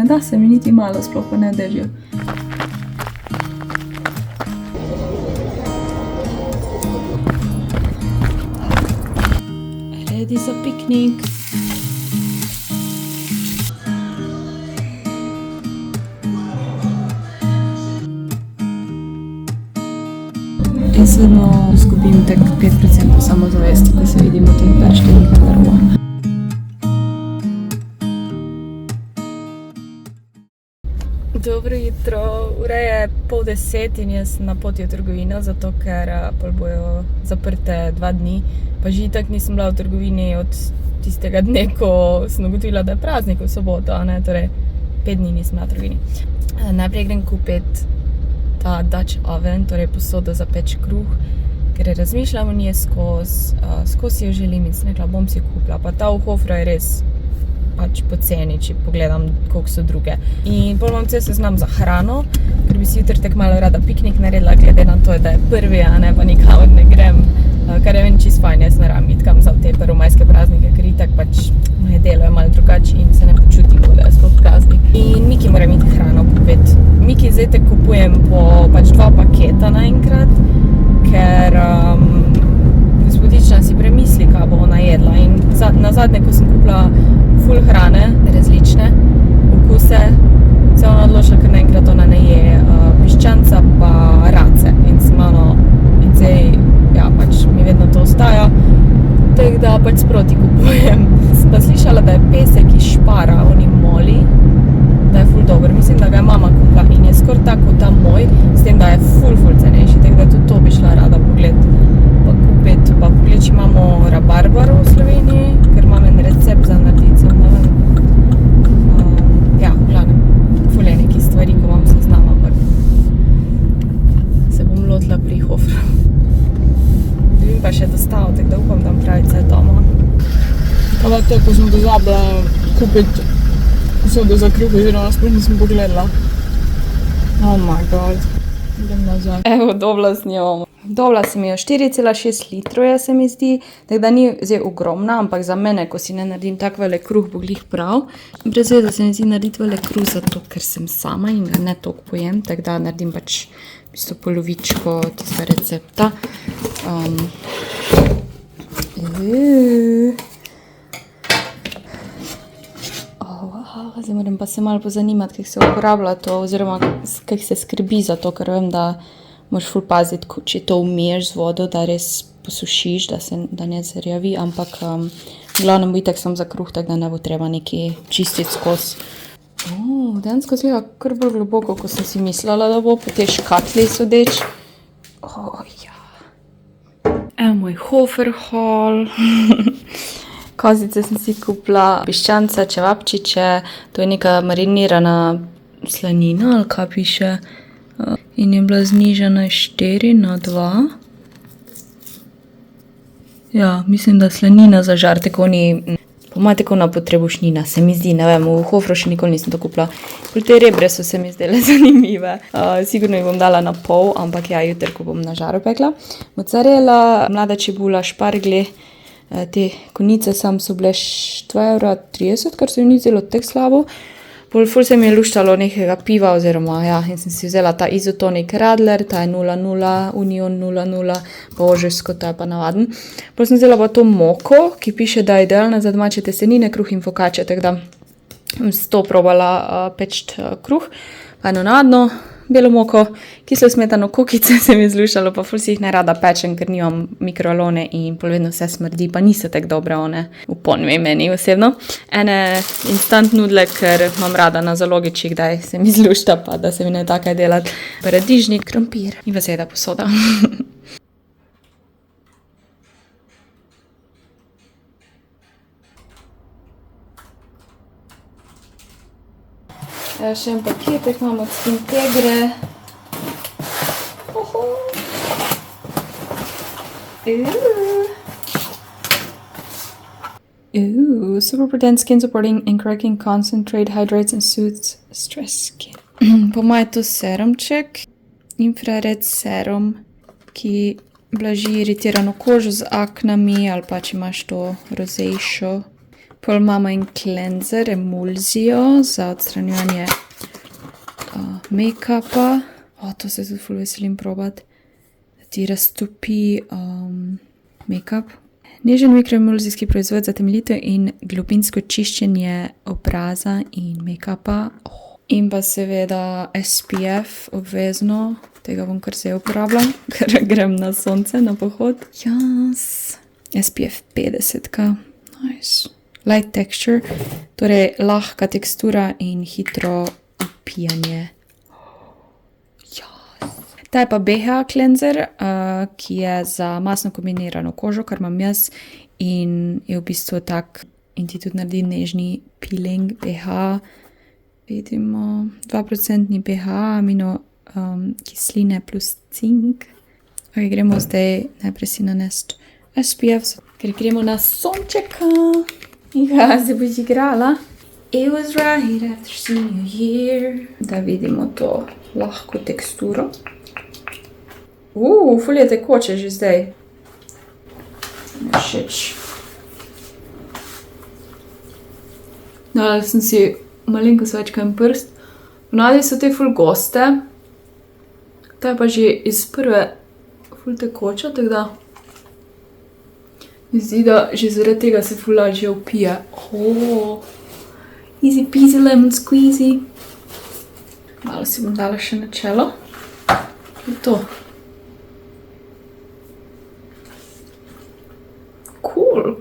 da se mi niti malo, sploh pa ne v dežju. Ready za piknik. Jaz vedno izgubim tak 5% samozavesti, ko se vidimo v teh perštenih garderobah. Dobro jutro, ura je 9:30 in jaz na poti v trgovino, zato ker pol bojo zaprte 2 dni. Pa že itak nisem bila v trgovini od tistega dne, ko sem ugotovila, da je praznik v soboto, torej 5 dni nisem bila v trgovini. Najprej grem kupiti ta Dutch oven, torej posodo za peč kruh, ker razmišljam o njej skozi jo želim in sem rekla, bom si kupila. Pa ta v Hofra je res pač poceni, če pogledam, koliko so druge. In pol imam cel seznam za hrano, ker bi si jutri tako malo rada piknik naredila, glede na to, da je prvi, pa nikamor ne grem, kar je meni čisto fajn, jaz ne rabim iti kam za te prvomajske praznike, ker itak pač moje delo je malo drugače in se ne počutim, da je sploh praznik. In Miki moram iti hrano kupiti. Miki zdaj te kupujem po pač 2 paketa naenkrat, ker gospodična si premisli, kaj bo ona jedla. In nazadnje, ko sem kupila ful hrane, različne okuse, se ona odločila, ker naenkrat ona ne je piščanca pa race. In zdaj, pač mi vedno to ostaja, tako da pač sproti kupujem. Sem pa slišala, da je pesek iz Špara, oni moli, da je ful dober. Mislim, da ga je mama kupila in je skoraj tako ta moj, s tem, da je ful cenejši, tako da tudi to bi šla rada pogledati. Pa kupiti, pa pogledati, če imamo rabarbaro v Sloveniji, ker imam en recept za narediti, sem ne vem. V glavnem, ful je neki stvari, ko vam se znam, ampak se bom lotila pri Hofru. Dobim pa še dostavo, tako da upam, da bom pravice doma. Pa to, ko sem pozabila kupiti posodo za kruh, oziroma sploh nisem pogledala. Oh my god. Idem nazaj. Evo, dobila z njo. Dobila sem jo 4,6 litrov, se mi zdi, tako da ni zdaj ogromna, ampak za mene, ko si ne naredim tak velik kruh, bo glih prav. Brez veze se mi zdi narediti velik kruh, zato ker sem sama in ga ne toliko pojem, tako da naredim pač v bistvu polovičko tistega recepta. Zdaj moram pa se malo pozanimati, kako se uporablja to, oziroma kako se skrbi za to, ker vem, da moraš ful paziti, če to umiješ z vodo, da res posušiš, da ne zarjavi, ampak v glavnem bo itak samo za kruh, tako da ne bo treba nekaj čistiti skozi. Dejansko zgleda kar bolj globoko, ko sem si mislila, da bo po tej škatli sodeč. Evo moj Hofer haul. Kozice sem si kupila, piščanca, čevapčiče, to je neka marinirana slanina, ali kaj piše. In je bila znižana 4:2. Mislim, da slanina za žar, tako ni, po moje tako na potrebušnjina, se mi zdi, ne vem, v Hofru še nikoli nisem to kupila. Te rebre so se mi zdele zanimive, sigurno jih bom dala na pol, ampak jutri, ko bom na žaru pekla. Mozzarella, mlada čebula, šparglji, te konice sam so bile 2,30 €, kar se mi ni zdelo tako slabo. Ful se mi je luštalo nekega piva, oziroma in sem si vzela ta Izotonik Radler, ta je 0,0, Union 0,0, pa ožujsko, ta je pa navaden. Pol sem vzela pa to moko, ki piše, da je idealna za domače testenine, kruh in focacce, tako da sem s to probala peči kruh. Pa eno navadno belo moko, kislo smetano, kokice se mi je zlušalo, pa ful si jih ne rada pečem, ker nimam mikrovalone in pol vedno vse smrdi, pa niso tako dobre one, v ponvi meni osebno. Ene instant nudle, ker imam rada na zalogi, če kdaj se mi zlušta, pa da se mi ne da kaj delati. Paradižnik, krompir in pa seveda posoda. Še en paketek imam od Skintegre. Super Potent Skin Supporting and Correcting Concentrate, Hydrates and Soothes Stress Skin. Po moje je to serumček, infrared serum, ki blaži iritirano kožo z aknami ali pa če imaš to rozejšo Pol imamo en cleanser, emulzijo za odstranjevanje make-upa. To se tudi ful veselim probati. Da ti raztopi make-up. Nežen mikroemulzijski proizvod za temeljito in globinsko čiščenje obraza in make-upa. In pa seveda SPF obvezno. Tega bom kar se uporabljam, ker grem na sonce, na pohod. Yes. SPF 50. Nice. Light texture, torej lahka tekstura in hitro upijanje. Yes. Ta je pa BHA cleanser, ki je za masno kombinirano kožo, kar imam jaz. In je v bistvu tak, in ti tudi naredi nežni peeling BHA. Vidimo 2% BHA, amino kisline plus cink. Ok, gremo zdaj najprej si nanesti SPF, ker gremo na sončeka. Ja, se boš igrala. It was right after senior year. Da vidimo to lahko teksturo. Ful je tekoče že zdaj. Všeč. Dala sem si malenkost večkrat prst. Ponavadi so te ful goste. Ta je pa že iz prve ful tekoča, tako da mi zdi, da že zaradi tega se ful lažje upije. Easy peasy lemon squeezy. Malo si bom dala še na čelo. In to. Cool.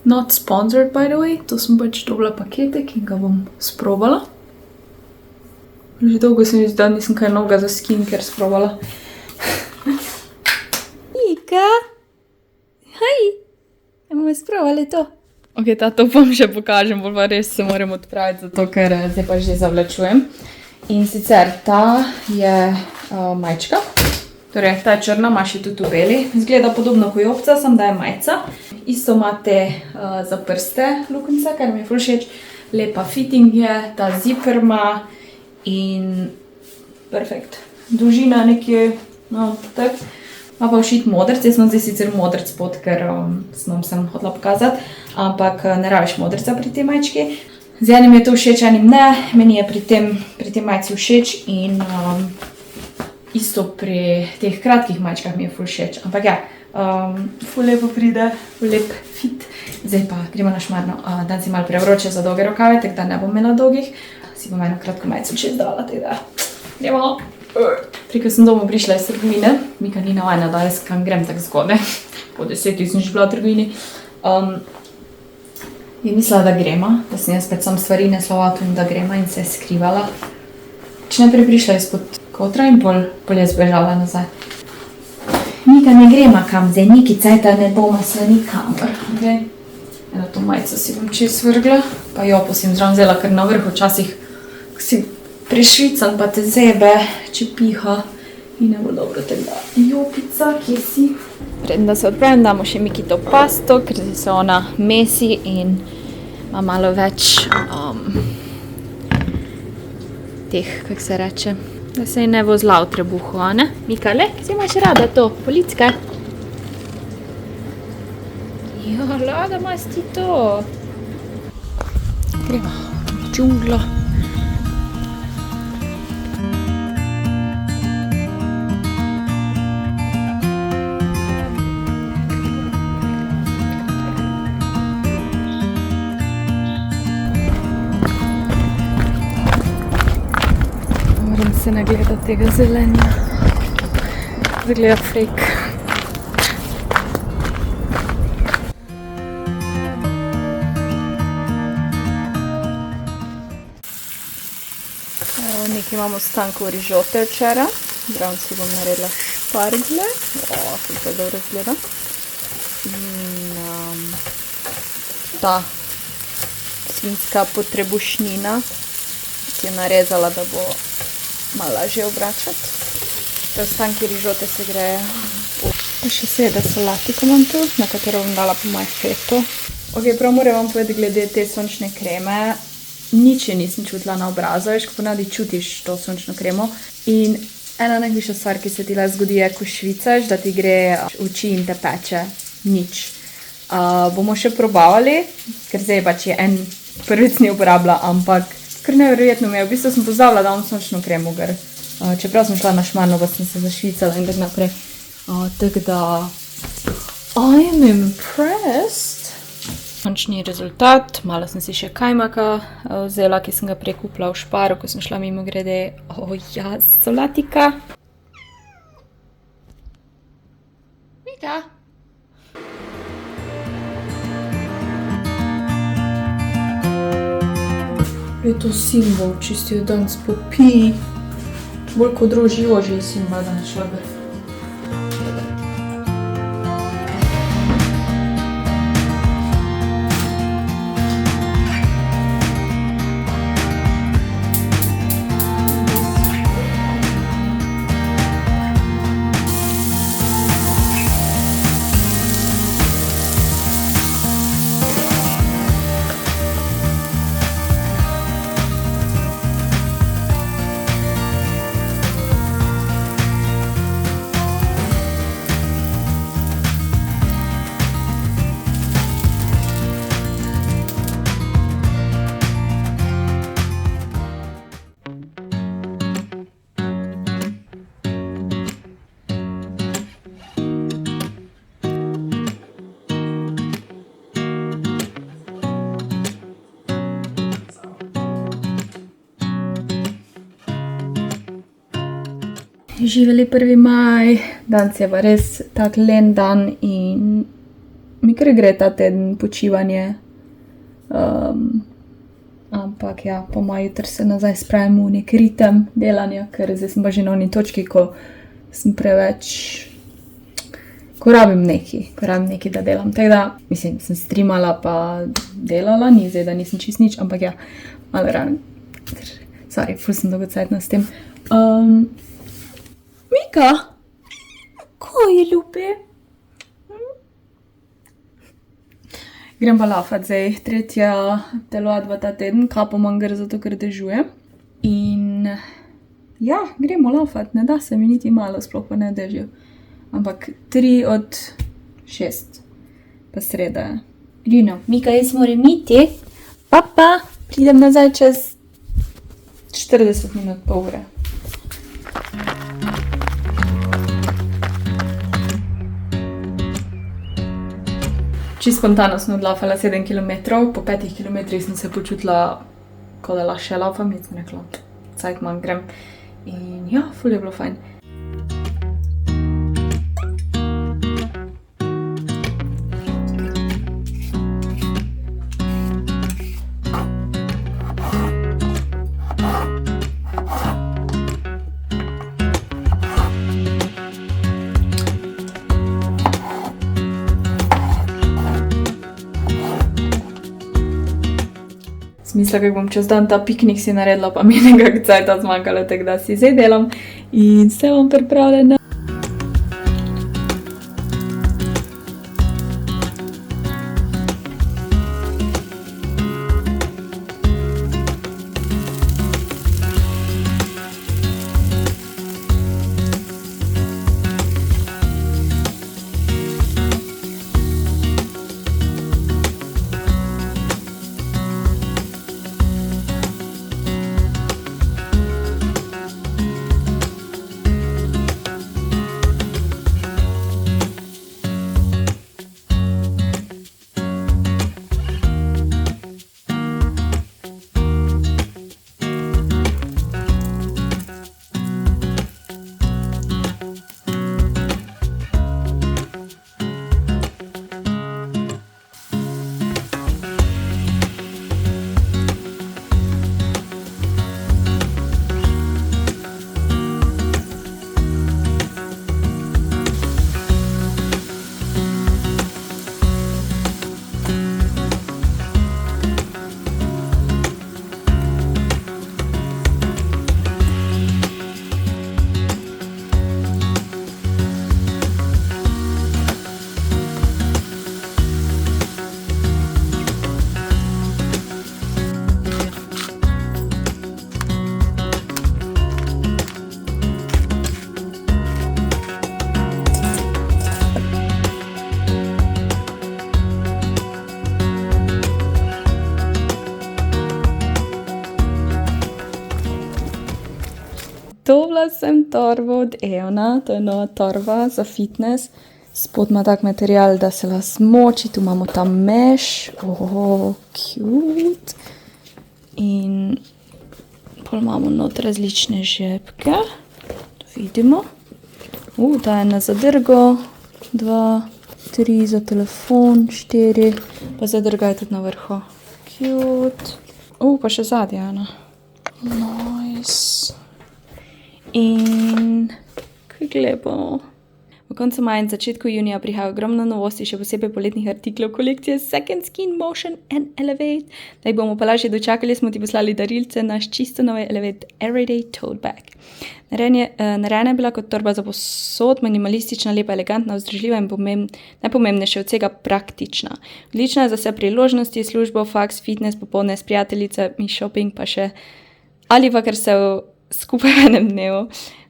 Not sponsored, by the way. To sem pač dobila paketek in ga bom sprobala. Že dolgo se mi zdi, da nisem kaj novega za skincare sprobala. Ika! Hej! Bomo sprobali to. Ok, to vam še pokažem, bolj pa res se moram odpraviti, zato ker zdaj pa že zavlačujem. In sicer ta je majčka. Torej, ta je črna, ima še tudi v beli. Izgleda podobno kot jopca, samo da je majca. Isto imate za prste luknjice, kar mi je ful všeč. Lepa fitting je, ta zipper ima in perfekt. Dolžina nekje, tak. Ima pa všit modrc, jaz sem zdaj sicer modrc pod, ker sem hotela pokazati, ampak ne rabiš modrca pri tej majčki. Z enim je to všeč, enim ne, meni je pri tej majci všeč in isto pri teh kratkih majčkah mi je ful všeč, ampak ja, ful lepo pride, ful lep fit. Zdaj pa gremo na šmarno, dan si malo prevroče za dolge rokave, tako da ne bom imela dolgih. Si bom eno kratko majico čez dala, tako da gremo. Preko sem domov prišla iz trgovine, Mika ni navajna, da jaz kam grem tako zgodaj. Po 10 sem že bila v trgovini. Je mislila, da grema, da sem jaz spet sam stvari nesla v avto in da grema in se je skrivala. Če najprej prišla izpod kotra in pol je zbežala nazaj. Mika, ne grema kam, zdaj neki cajta ne bomo se nikamor. Eno to majico si bom čez vrgla, pa jopo si jim zraven vzela, ker na vrhu včasih si prešvican pa te zebe, če piha in ne bo dobro tega. Jopica, kje si? Preden da se odpravim, damo še Miki to pasto, ker se ona mesi in ima malo več teh, kako se reče, da se ji ne bo zla v trebuhu, a ne? Mika, le, si imaš rada to, policka? Jo, lada imaš ti to. Gremo v džunglo. Se nagleda tega zelenja. Zgleda fake. Nekaj imamo stanko rižote včeraj. Zraven si bom naredila šparglje. Kako to dobro izgleda. In ta svinjska potrebušnjina, ki je narezala, da bo malo lažje obračati. Preostanki rižote se grejo. Pa še seveda salatiko imam tu, na katero bom dala po moje feto. Ok, prav moram vam povedati glede te sončne kreme. Nič je nisem čutila na obrazu, veš, ko ponavadi čutiš to sončno kremo. In ena najhujša stvar, ki se ti le zgodi, je, ko švicaš, da ti gre v oči in te peče. Nič. bomo še probavali, ker zdaj pač je en prvič ne uporabila, ampak kar neverjetno mi je. V bistvu sem pozabila, da imam sončno kremo, ker čeprav sem šla na Šmarno, pa sem se zašvicala in tako naprej. Tako da I'm impressed. Končni rezultat, malo sem si še kajmaka vzela, ki sem ga prej kupila v Šparu, ko sem šla mimo grede. Ja, solatika. Mika. Je to simbol, čisto je danes popi. Bolj kot drožji oži je simbol danes šlager. Živeli 1. maj, danes je pa res tak len dan in mi kar gre ta teden počivanje. Ampak ja, po maju jutri se nazaj spravim v nek ritem delanja, ker zdaj sem pa že na oni točki, ko sem preveč, ko rabim nekaj, da delam. Tako da, mislim, sem streamala pa delala, ni zdaj, da nisem čist nič, ampak ja, malo rano. Sorry, ful sem dolgocajtna s tem. Mika, ko je ljubi? Grem pa lafat zdaj, 3. telovadba ta teden, kapo manj gre zato, ker dežuje. In ja, gremo lafat, ne da se mi niti malo, sploh pa ne v dežju. Ampak 3 od 6, pa sreda je. Lino, Mika, jaz moram iti. Pa, pridem nazaj čez 40 minut, pol ure. Čisto spontano sem odlafala 7 kilometrov, po 5 kilometrih sem se počutila, kot da lahko še laufam, in sem rekla, cajt manj grem. In ja, ful je bilo fajn. Mislila, kako bom čez dan ta piknik si naredila, pa mi je nekako cajta zmanjkalo, tako da si zdaj delam in se bom pripravljena. Dobila sem torbo od Eona, to je nova torba za fitness. Spod ima tak material, da se lahko smoči, tu imamo ta mesh, cute. In pol imamo not različne žepke, tu vidimo. Ta je na zadrgo, 2, 3 za telefon, 4, pa zadrga je tudi na vrhu. Cute. Pa še zadnja ena. Nice. In kaj lepo. V koncu maja in začetku junija prihaja ogromno novosti, še posebej poletnih artiklov kolekcije Second Skin, Motion and Elevate. Da jih bomo pa lažje dočakali, smo ti poslali darilce, naš čisto nove Elevate Everyday Tote Bag. Narejena je bila kot torba za posod, minimalistična, lepa, elegantna, vzdržljiva in najpomembnejše od vsega praktična. Odlična je za vse priložnosti, službo, faks, fitness, popoldne s prijateljicami, shopping pa še ali pa ker se skupaj v enem dnevu.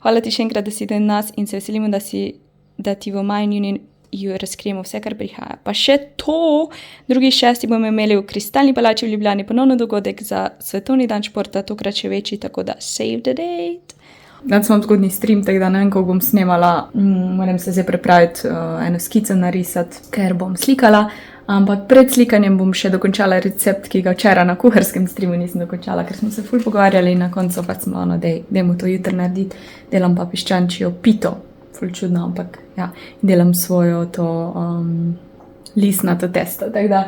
Hvala ti še enkrat, da si do nas in se veselimo, da ti v maju in juniju razkrijemo vse, kar prihaja. Pa še to, 2.6. bomo imeli v Kristalni palači v Ljubljani ponovno dogodek za svetovni dan športa, tokrat še večji, tako da save the date. Danes imam zgodnji stream, tako da ne vem, kako bom snemala. Moram se zdaj pripraviti, eno skico narisati, ker bom slikala. Ampak pred slikanjem bom še dokončala recept, ki ga včeraj na kuharskem streamu nisem dokončala, ker smo se ful pogovarjali in na koncu pa smo dajmo to jutri narediti. Delam pa piščančjo pito, ful čudno, ampak ja, delam svojo to listnato testo. Tako da,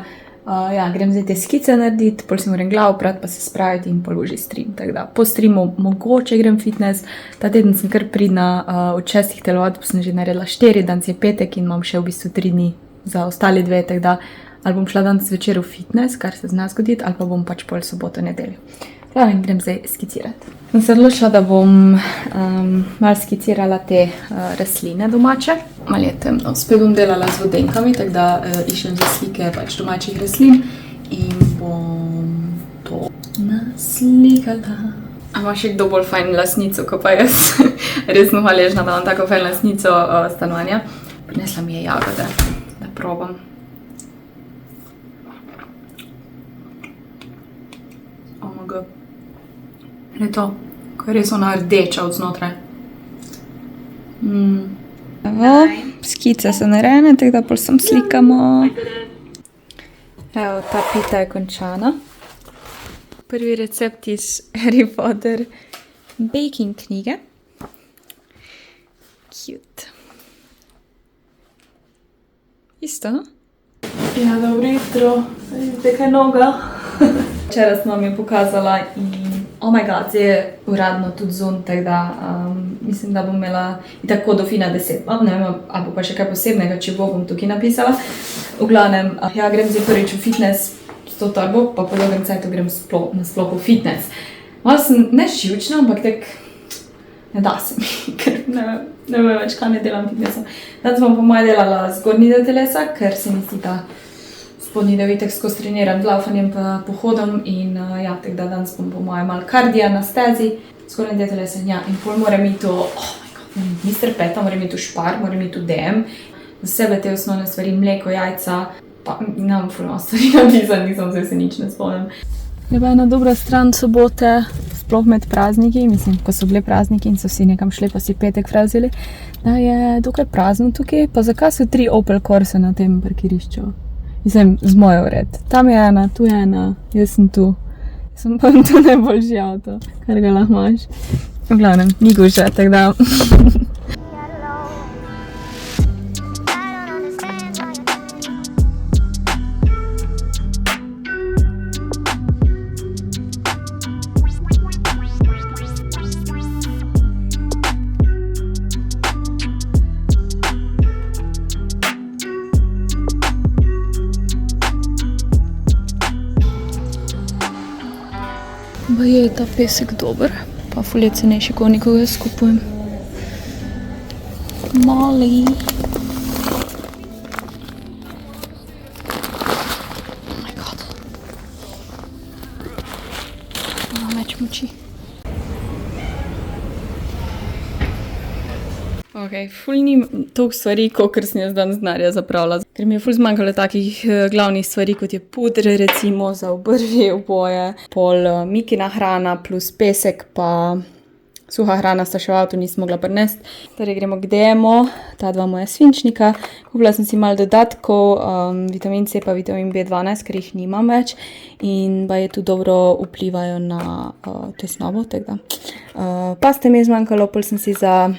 grem zdaj te skice narediti, pol si moram glavo prati, pa se spraviti in pol že stream. Tako da, po streamu mogoče grem fitness. Ta teden sem kar pridna, od 6 telovadb sem že naredila 4, danes je petek in imam še v bistvu 3 dni za ostali 2, tako da ali bom šla danes večer v fitness, kar se zna zgoditi, ali pa bom pač pol soboto, nedeljo. In grem zdaj skicirati. Sem se odločila, da bom malo skicirala te rastline domače. Malo je temno. Spet bom delala z vodenkami, tako da iščem za slike pač domačih rastlin in bom to naslikala. A ima še kdo bolj fajn lasnico, ko pa jaz resno hvaležna, da imam tako fajn lasnico stanovanja. Prinesla mi je jagode, da probam. Omg. Je to, ko je res ona rdeča od znotraj. Skice so narejene, tako da pol sem slikamo. Evo, ta pita je končana. Prvi recept iz Harry Potter baking knjige. Cute. Isto, no? Ja, dobro jutro. Vidite, kaj noga. Včeraj sem vam je pokazala in oh my god, zdaj je uradno tudi zunaj, tako da mislim, da bom imela tako do fina 10. Ne vem, ali pa še kaj posebnega, če bom tukaj napisala. V glavnem, grem zdaj prvič v fitness s to torbo, pa po dolgem cajtu grem nasploh v fitness. Malo sem neživčna, ampak tak ne da se mi, ker ne vem več, kaj ne delam fitnessa. Danes bom po moje delala zgornji del telesa, ker se mi zdi, da spodnji del itak skozi treniram z laufanjem pa pohodom in tako da danes bom po moje malo kardija na stezi, zgornji del telesa, in pol moram iti v, oh my god, Mr. Peta, moram iti v Špar, moram iti v DM, za sebe te osnovne stvari, mleko, jajca, pa nemam ful malo stvari napisati, nisem se nič ne spomnim. Je pa ena dobra stran sobote, sploh med prazniki, mislim, ko so bile prazniki in so vsi nekam šli, pa si petek frazili, da je dokaj prazno tukaj, pa zakaj so 3 Opel Corse na tem parkirišču? Mislim, z mojo vred. Tam je ena, tu je ena, jaz sem tu. Sem pa tu najboljši avto, kar ga lahko imaš. V glavnem, ni guža, tako da. Pa je ta pesek dober, pa ful je cenejši, ko nikoga jaz kupujem. Molly. Oh my god. Imam več moči. Ful ni toliko stvari, kolikor sem jaz danes denarja zapravila. Ker mi je ful zmanjkalo takih glavnih stvari, kot je puder, recimo, za obrvi, oboje, pol Mikina hrana plus pesek, pa suha hrana sta še v avtu, nisem mogla prinesti. Torej gremo k DM-u, ta dva moja svinčnika. Kupila sem si malo dodatkov, vitamin C pa vitamin B12, ker jih nimam več in pa je tu dobro vplivajo na tesnobo, tako da. Paste mi je zmanjkalo, pol sem si za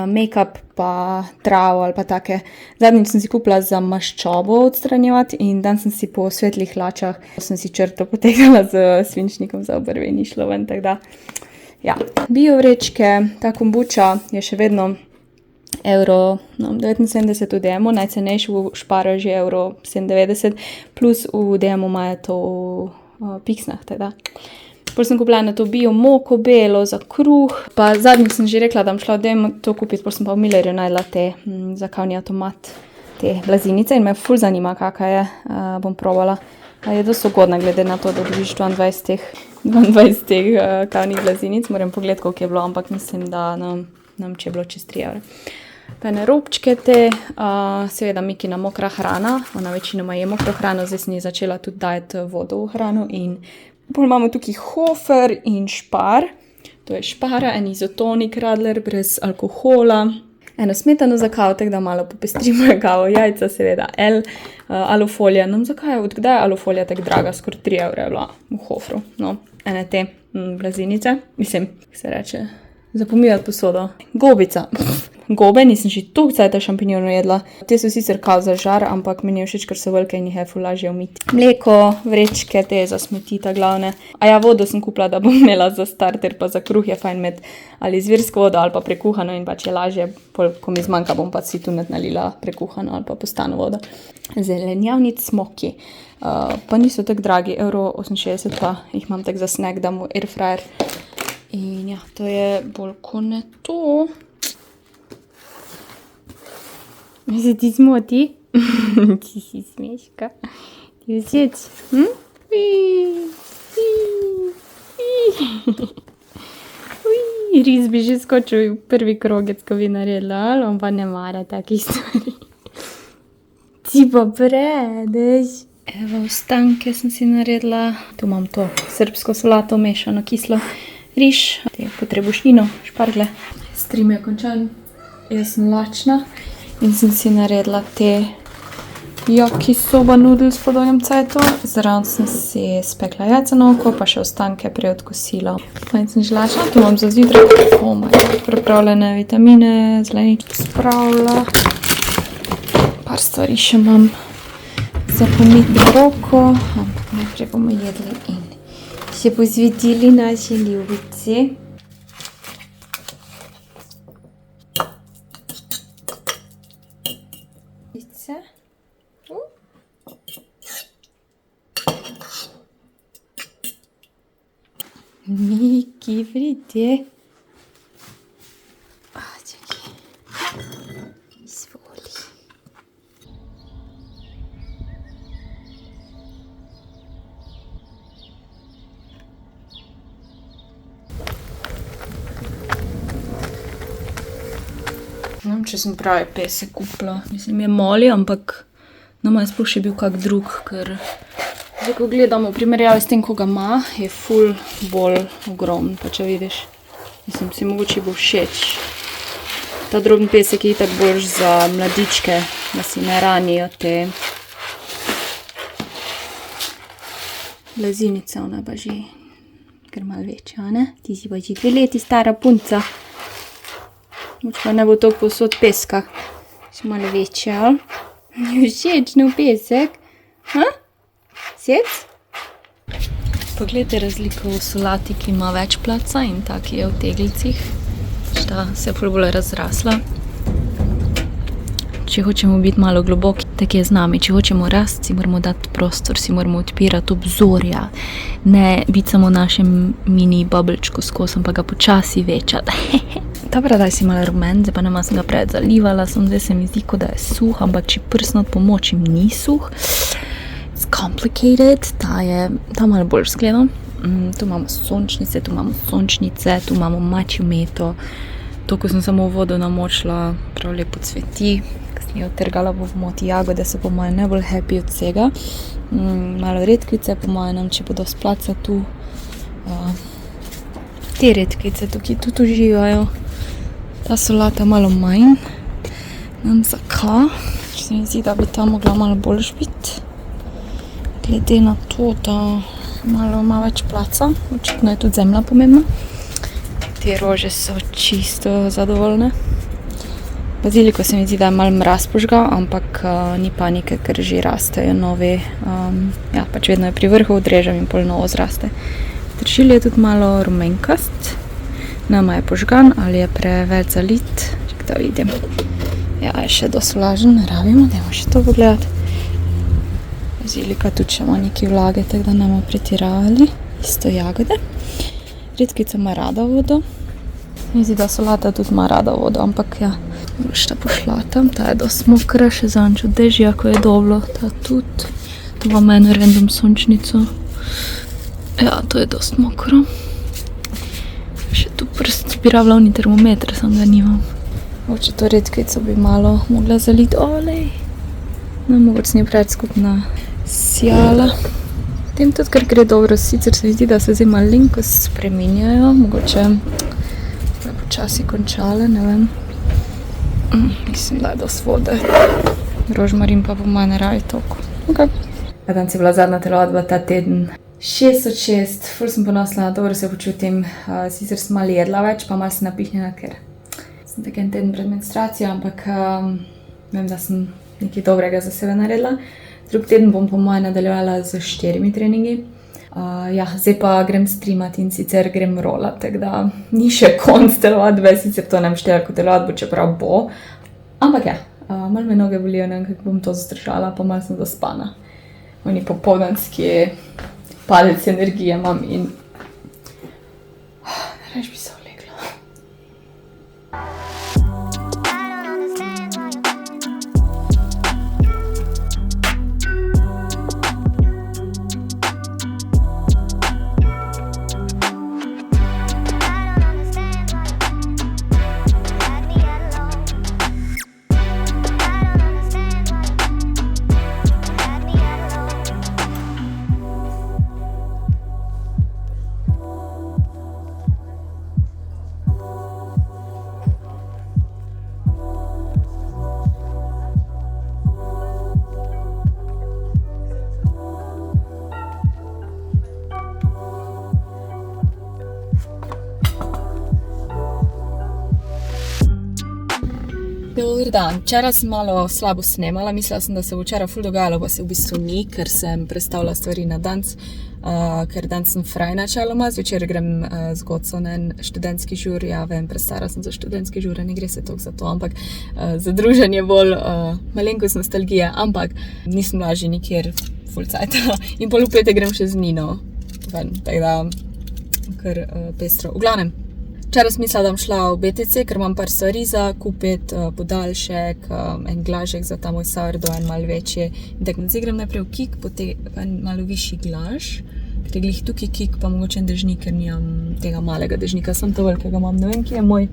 make-up pa travo ali pa take. Zadnjič sem si kupila za maščobo odstranjevati in dan sem si po svetlih hlačah, sem si črto potegala z svinčnikom za obrve in ni šlo ven, tako da. Ja, bio vrečke, ta kombuča je še vedno €1,79 v DM-u, najcenejši v Šparu je že €1,97, plus v DM-u imajo to v Pixnah, teda. Potem sem kupila na to bio moko belo za kruh, pa zadnjič sem že rekla, da bom šla v DM to kupiti, potem sem pa v Millerju najdla te za kavni avtomat, te blazinice in me ful zanima, kakva je, bom probala. Je dosti ugodna, glede na to, da dobiš 22 teh kavnih blazinic. Moram pogledati, koliko je bilo, ampak mislim, da nam če je bilo čez 3 evre. Pene robčke te, seveda Mikina mokra hrana. Ona večinoma je mokro hrano, zdaj sem ji začela tudi dajati vodo v hrano. In bolj imamo tukaj Hofer in Spar. To je Spara, en izotonik Radler brez alkohola. Eno smetano za kavo, tako da malo popestrimo kavo, jajca, seveda L, alufolija. Zakaj, odkdaj je alufolija tako draga? Skoraj 3 evre je bila v Hofru. No, ene te blazinice, mislim, kako se reče, za pomivati posodo. Gobica. Gobe, nisem že toliko cajta šampinjonov jedla. Te so sicer kao za žar, ampak meni je všeč, ker so velike in jih je ful lažje umiti. Mleko, vrečke, te za smetita glavne. A ja, vodo sem kupila, da bom imela za starter, pa za kruh je fajn imeti ali zvirsko vodo ali pa prekuhano in pač je lažje, ko mi zmanjka, bom pa si tu nalila prekuhano ali pa postano vodo. Zelenjavnic smoki. Pa niso tako dragi, €1,68, pa jih imam tako za snack, da mu airfryer. In ja, to je bolj kot ne to. Se ti zmoti? Ti si smeška. Ti všeč? Ris bi že skočil v prvi krogec, ko bi naredila, ali on pa ne mara takih stvari. Ti pa predeš. Evo, ostanke sem si naredila. Tu imam to srbsko solato, mešano kislo, riž, potrebušnino, špargle. Stream je končan, jaz sem lačna. In sem si naredila te jaki soba noodles po dolgem cajtu. Zraven sem si spekla jajca na oko, pa še ostanke preodkosila. In sem že lačna, tu imam za zjutraj pripravljene vitamine, zelenič spravila. Par stvari še imam za pomiti na roko, ampak najprej bomo jedli in še posvetili naši ljubici. Miki, pridi. Čakaj. Izvoli. Ne vem, če sem pravi pesek kupila. Mislim, je moli, ampak nama je sploh še bil kak drug, ker zdaj, ko gledamo v primerjavi s tem, ko ga ima, je ful bolj ogromen, pa če vidiš. Mislim, si mogoče bo všeč. Ta drobni pesek je itak bolj za mladičke, da si ne ranijo te blazinice, ona pa že kar malo večja, ne? Ti si pa že 2 leti stara punca. Moč pa ne bo toliko posod peska. Si malo večja, ali? Je všeč nov pesek? Sec? Poglejte razliko v solati, ki ima več placa in ta, ki je v teglicih. Ta se je ful bolj razrasla. Če hočemo biti malo globoki, tako je z nami. Če hočemo rasti, si moramo dati prostor, si moramo odpirati obzorja. Ne biti samo našem mini bubblečku skozi, ampak ga počasi večati. Dobro, daj si malo rumen, zdaj pa nama sem ga preveč zalivala, zdaj se mi zdi, kot da je suh, ampak če prsno pomočim ni suh. It's complicated, ta malo bolj skledo. Tu imamo sončnice, tu imamo mačjo meto. To, ko sem samo v vodo namočila, prav lepo cveti. Ko sem jo trgala v moti jagode, so po mojem najbolj happy od vsega. Malo redkvice, po mojem, če bodo splaca tu. te redkvice tukaj tudi uživajo. Ta solata malo manj. Ne vem zakaj. Če se mi zdi, da bi ta mogla malo boljš biti. Glede na to, da malo ima več placa. Očitno je tudi zemlja pomembna. Te rože so čisto zadovoljne. Baziliko se mi zdi, da je malo mraz požgal, ampak ni panike, ker že rastejo novi. Pač vedno je pri vrhu, odrežem in pol novo zraste. Peteršilj je tudi malo rumenkast. Nama je požgan ali je preveč zalit. Čak da vidim. Ja, je še dosti vlažen, ne rabimo, dajmo še to pogledati. Bazilika tudi še ima nekaj vlage, tako da ne bomo pretiravali. Isto jagode. Redkvica ima rada vodo. Mi zdi, da solata tudi ima rada vodo, ampak ja, šta pošla tam. Ta je dosti mokra, še zanč od dežja, ko je dobro. Ta tudi. Tu imamo eno random sončnico. Ja, to je dosti mokro. Še tu prst bi rabila oni termometer, sam ga nimam. Mogoče to redkvico bi malo mogla zaliti. Olej! No, mogoče s njo preveč skupna sjala. Tem tudi, ker gre dobro, sicer se mi zdi, da se zdaj malenkost spreminjajo. Mogoče bojo počasi končale, ne vem. Mislim, da je dosti vode. Rožmarin pa po manj raji toliko. Ok. Danes je bila zadnja telovadba ta teden. 6 od 6, ful sem ponosna, dobro se počutim. Sicer sem malo jedla več, pa malo sem napihnjena, ker sem tak en teden pred menstruacijo, ampak vem, da sem nekaj dobrega za sebe naredila. Drug teden bom po moje nadaljevala z 4 treningi. Zdaj pa grem streamati in sicer grem rolat, tako da ni še konc telovadbe, sicer to ne bom štela kot telovadbo, čeprav bo. Ampak malo me noge bolijo, ne vem, kako bom to zdržala, pa malo sem zaspana. Oni popoldanski padec energije imam in reč bi se ulegla. Dober dan. Včeraj sem malo slabo snemala, mislila sem, da se bo včeraj ful dogajalo, pa se v bistvu ni, ker sem prestavila stvari na danes, ker danes sem fraj načeloma, zvečer grem z Goco na en študentski žur, ja vem, prestara sem za študentski žur, ne gre se toliko za to, ampak za druženje bolj malenkost nostalgije, ampak nisem bila že nikjer ful cajta in pol v petek grem še z Nino ven, tako da kar pestro. V glavnem, včeraj sem mislila, da bom šla v BTC, ker imam par stvari za kupiti, podaljšek, en glažek za ta moj sourdough, en malo večji. In tako, zdaj grem najprej v Kik, potem en malo višji glaž, ker je glih tukaj Kik, pa mogoče en dežnik, ker nimam tega malega dežnika, sem to velikega imam, ne vem, ki je moj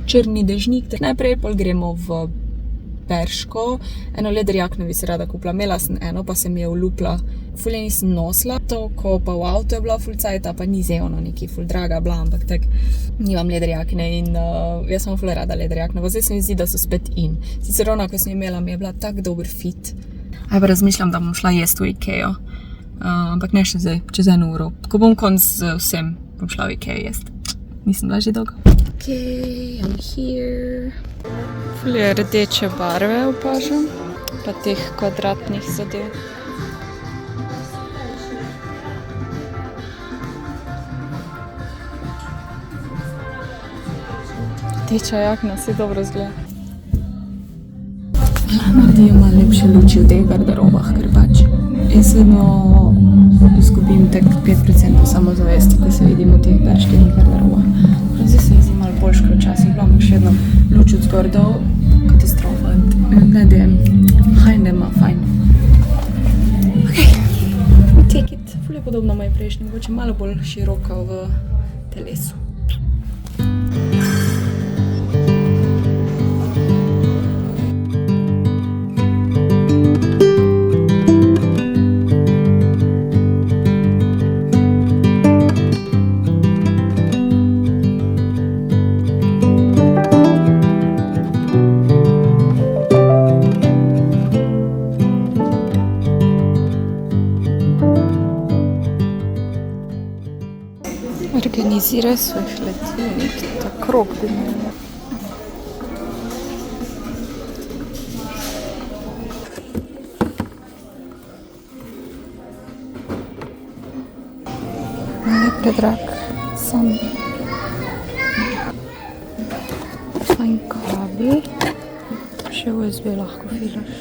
črni dežnik. Tak najprej pol gremo v Berško, eno lederjakno bi si rada kupila, imela sem eno, pa se mi je vlupla. Ful je nisem nosila, to, ko pa v avto je bila ful cajta, pa ni zevno neki ful draga bila, ampak tak nimam lederjakne in jaz sem ful rada lederjakne, pa zdaj se mi zdi, da so spet in. Sicer ona, ko sem imela, mi je bila tak dober fit. Pa razmišljam, da bom šla jest v Ikeo, ampak ne še zdaj, čez 1 uro. Ko bom konc z vsem, bom šla v Ikeo jest. Nisem bila že dolgo. Okay, I'm here. Ful je rdeče barve opažam, pa teh kvadratnih zadev. Rdeča jakna se dobro zgleda. Naredijo malo lepše luči v teh garderobah, ker pač jaz vedno izgubim tak 5% samozavesti, ko se vidim v teh berških garderobah. Zdaj se mi zdi malo boljš, kot včasih bila, ampak še vedno luč od zgor dol, katastrofa. Glede, hajde ima fajn. Ok, take it. Ful je podobno moji prejšnji, mogoče malo bolj široka v telesu. Organiziraj svoj hladilnik, ta krog bi imel. Ne predrag, sam fajn kabel, še USB lahko filaš.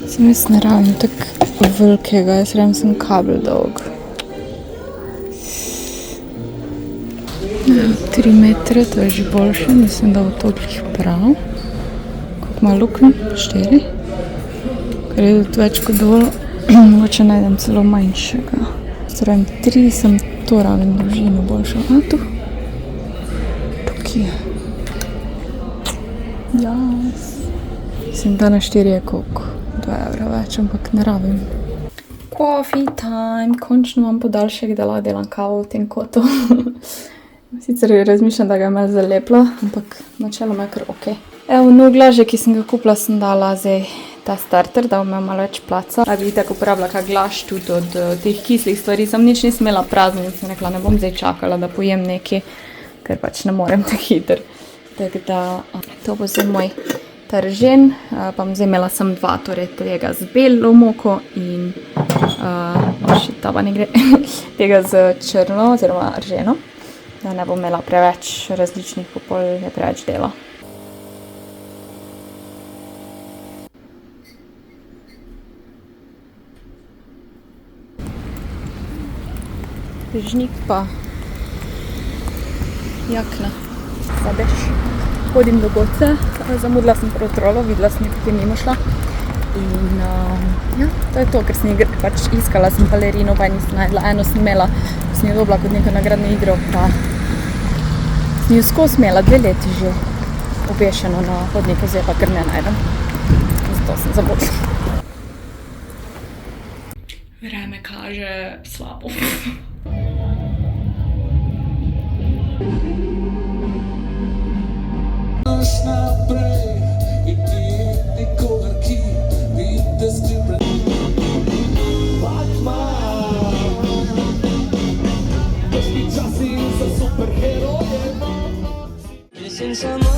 Sem jaz ne rabim tako velikega, jaz rabim sem kabel dolg. 3 metre, to je že boljše, mislim, da bo to glih prav. Koliko ima luknjo? 4. Ker je tudi več kot dovolj, mogoče najdem celo manjšega. Zdravim 3, sem to rabim dolžino boljšo. A tu? Tukaj je. Jas. Mislim, da na 4 je koliko? 2 evra več, ampak ne rabim. Coffee time! Končno imam podaljšek, da lahko delam kavo v tem kotu. Sicer razmišljam, da ga je malo zalepla, ampak načeloma je kar ok. Evo, nov glažek, ki sem ga kupila, sem dala zdaj ta starter, da bom imel malo več placa. Da bi tako uporabila kak glaž tudi od teh kislih stvari. Sem nič nisem imela prazno in sem rekla, ne bom zdaj čakala, da pojem nekaj, ker pač ne morem tako hitro. Tako da, to bo zdaj moj tržen, pa bom zdaj imela sem 2, torej tega z belo moko in še ta pa ne gre, tega z črno oziroma rženo, da ne bom imela preveč različnih, popol je preveč dela. Dežnik pa jakna, zabež. Hodim do Goce, zamudila sem protrolo, videla sem jo, kako je mimo šla. In ja, to je to, ker sem pač iskala sem balerino, pa nisem najdla. Eno sem imela, sem jo dobila kot neko nagradno igro, pa sem jo skozi imela 2 leti že obešeno na hodniku, zdaj pa kar ne najdem. Zato sem zamudila. Vreme kaže slabo. Naprej in ti nikogar, ki vidi skripren. Batman, težki časi za superheroje. Mislim samo